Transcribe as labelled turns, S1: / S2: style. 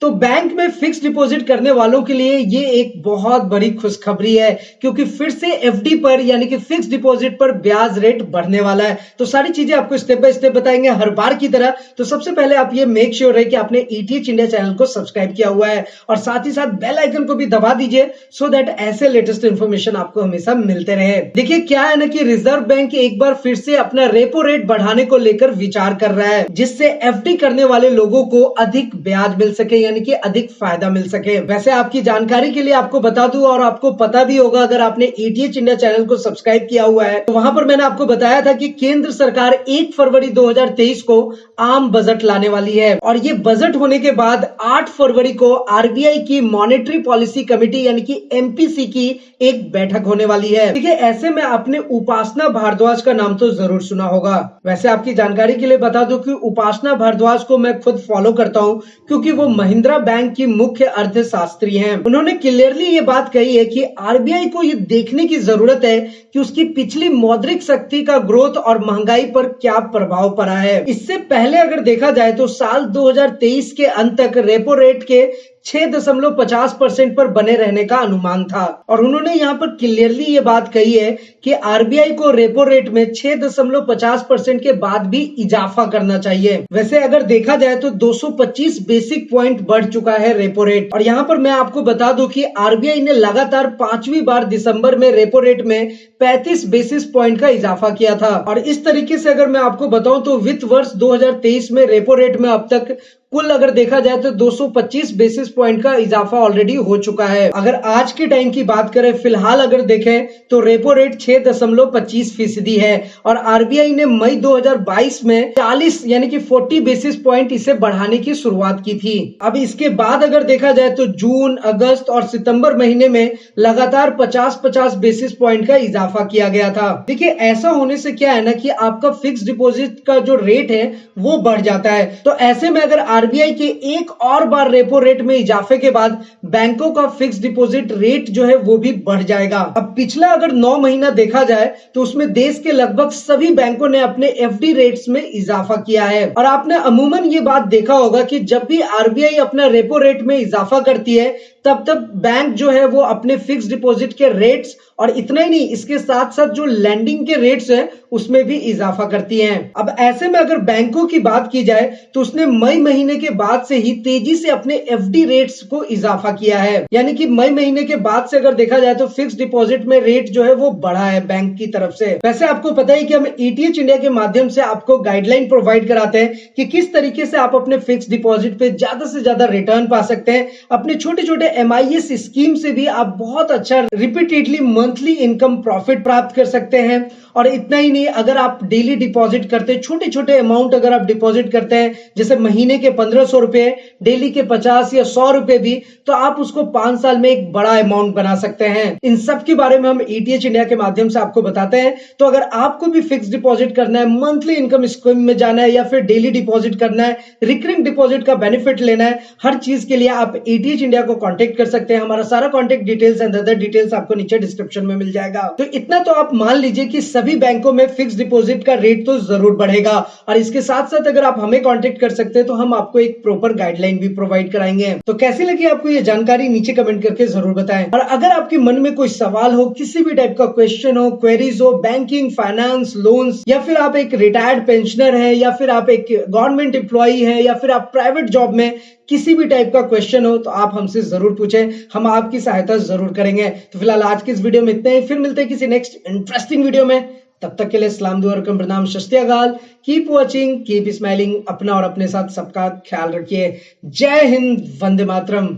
S1: तो बैंक में fix deposit करने वालों के लिए ये एक बहुत बड़ी खुशखबरी है, क्योंकि फिर से एफडी पर यानी कि फिक्स डिपॉजिट पर ब्याज रेट बढ़ने वाला है। तो सारी चीजें आपको स्टेप बाय स्टेप बताएंगे हर बार की तरह। तो सबसे पहले आप ये मेक श्योर है कि आपने ईटीएच इंडिया चैनल को सब्सक्राइब किया हुआ है और साथ ही साथ बेल आइकन को भी दबा दीजिए, सो दैट ऐसे लेटेस्ट इंफॉर्मेशन आपको हमेशा मिलते रहे। देखिए क्या है ना कि रिजर्व बैंक एक बार फिर से अपना रेपो रेट बढ़ाने को लेकर विचार कर रहा है, जिससे एफडी करने वाले लोगों को अधिक ब्याज मिल सके, यानी कि अधिक फायदा मिल सके। वैसे आपकी जानकारी के लिए आपको बता दूं, और आपको पता भी होगा अगर आपने ईटीएच इंडिया चैनल को सब्सक्राइब किया हुआ है, तो वहां पर मैंने आपको बताया था कि केंद्र सरकार 1 फरवरी 2023 को आम बजट लाने वाली है, और ये बजट होने के बाद 8 फरवरी को आरबीआई की मॉनेटरी पॉलिसी कमेटी यानी कि एमपीसी की एक बैठक होने वाली है। ठीक है, ऐसे में आपने उपासना भारद्वाज का नाम तो जरूर सुना होगा। वैसे आपकी जानकारी के लिए बता दूं कि उपासना भारद्वाज को मैं खुद फॉलो करता हूं, क्योंकि वो महिंद्रा बैंक की मुख्य अर्थशास्त्री हैं। उन्होंने क्लियरली ये बात कही है कि आरबीआई को ये देखने की जरूरत है कि उसकी पिछली मौद्रिक शक्ति का ग्रोथ और महंगाई पर क्या प्रभाव पड़ा है। इससे पहले अगर देखा जाए तो साल 2023 के अंत तक रेपो रेट के 6.50% पर बने रहने का अनुमान था, और उन्होंने यहाँ पर क्लियरली ये बात कही है कि आरबीआई को रेपो रेट में 6.50% के बाद भी इजाफा करना चाहिए। वैसे अगर देखा जाए तो 225 बेसिक पॉइंट बढ़ चुका है रेपो रेट, और यहाँ पर मैं आपको बता दूं कि आरबीआई ने लगातार 5वीं बार दिसंबर में रेपो रेट में 35 बेसिस पॉइंट का इजाफा किया था। और इस तरीके से अगर मैं आपको बताऊं तो वित्त वर्ष 2023 में रेपो रेट में अब तक कुल अगर देखा जाए तो 225 बेसिस पॉइंट का इजाफा ऑलरेडी हो चुका है। अगर आज के टाइम की बात करें, फिलहाल अगर देखें तो रेपो रेट 6.25% है, और आरबीआई ने मई 2022 में 40 यानी कि 40 बेसिस पॉइंट इसे बढ़ाने की शुरुआत की थी। अब इसके बाद अगर देखा जाए तो जून, अगस्त और सितंबर महीने में लगातार 50-50 बेसिस पॉइंट का इजाफा किया गया था। देखिए ऐसा होने से क्या है ना कि आपका फिक्स डिपॉजिट का जो रेट है वो बढ़ जाता है। तो ऐसे में अगर आरबीआई के एक और बार रेपो रेट में इजाफे के बाद बैंकों का फिक्स डिपॉजिट रेट जो है वो भी बढ़ जाएगा। अब पिछला अगर 9 महीना देखा जाए तो उसमें देश के लगभग सभी बैंकों ने अपने एफडी रेट्स में इजाफा किया है, और आपने अमूमन ये बात देखा होगा कि जब भी आरबीआई अपना रेपो रेट में इजाफा करती है तब तब बैंक जो है वो अपने फिक्स डिपॉजिट के रेट्स, और इतना ही नहीं, इसके साथ साथ जो लैंडिंग के रेट्स हैं उसमें भी इजाफा करती हैं। अब ऐसे में अगर बैंकों की बात की जाए तो उसने मई महीने के बाद से ही तेजी से अपने एफडी रेट्स को इजाफा किया है, यानी कि मई महीने के बाद से अगर देखा जाए तो फिक्स डिपॉजिट में रेट जो है वो बढ़ा है बैंक की तरफ से। वैसे आपको पता है कि हम ईटीएच इंडिया के माध्यम से आपको गाइडलाइन प्रोवाइड कराते हैं कि किस तरीके से आप अपने फिक्स डिपॉजिट पे ज्यादा से ज्यादा रिटर्न पा सकते हैं। अपने छोटे छोटे एमआईएस स्कीम से भी आप बहुत अच्छा रिपीटेडली मंथली इनकम प्रॉफिट प्राप्त कर सकते हैं। और इतना ही नहीं, अगर आप डेली डिपॉजिट करते हैं, छोटे छोटे अमाउंट अगर आप डिपॉजिट करते हैं, जैसे महीने के 1500 रुपए, डेली के 50 या 100 रुपए भी, तो आप उसको 5 साल में एक बड़ा अमाउंट बना सकते हैं। इन सब के बारे में हम ईटीएच इंडिया के माध्यम से आपको बताते हैं। तो अगर आपको भी फिक्स डिपॉजिट करना है, मंथली इनकम स्कीम में जाना है, या फिर डेली डिपॉजिट करना है, रिकरिंग डिपॉजिट का बेनिफिट लेना है, हर चीज के लिए आप ईटीएच इंडिया को कांटेक्ट कर सकते हैं। हमारा सारा contact details and other details आपको नीचे डिस्क्रिप्शन में मिल जाएगा। तो इतना तो आप मान लीजिए कि सभी बैंकों में फिक्स डिपॉजिट का रेट तो जरूर बढ़ेगा, और इसके साथ साथ अगर आप हमें कांटेक्ट कर सकते हैं तो हम आपको एक प्रॉपर गाइडलाइन भी प्रोवाइड कराएंगे। तो कैसी लगी आपको ये जानकारी नीचे कमेंट करके जरूर बताएं। और अगर आपके मन में कोई सवाल हो, किसी भी टाइप का क्वेश्चन हो, क्वेरीज हो, बैंकिंग, फाइनेंस, लोन्स, या फिर आप एक रिटायर्ड पेंशनर है, या फिर आप एक गवर्नमेंट एम्प्लॉई है, या फिर आप प्राइवेट जॉब में किसी भी टाइप का क्वेश्चन हो, तो आप हमसे जरूर पूछें, हम आपकी सहायता जरूर करेंगे। तो फिलहाल आज की इस वीडियो में इतना ही, फिर मिलते हैं किसी नेक्स्ट इंटरेस्टिंग वीडियो में। तब तक के लिए सलाम दुआ रकम प्रणाम शस्त्यागाल। Keep watching, keep smiling. अपना और अपने साथ सबका ख्याल रखिए। जय हिंद, वंदे मातरम।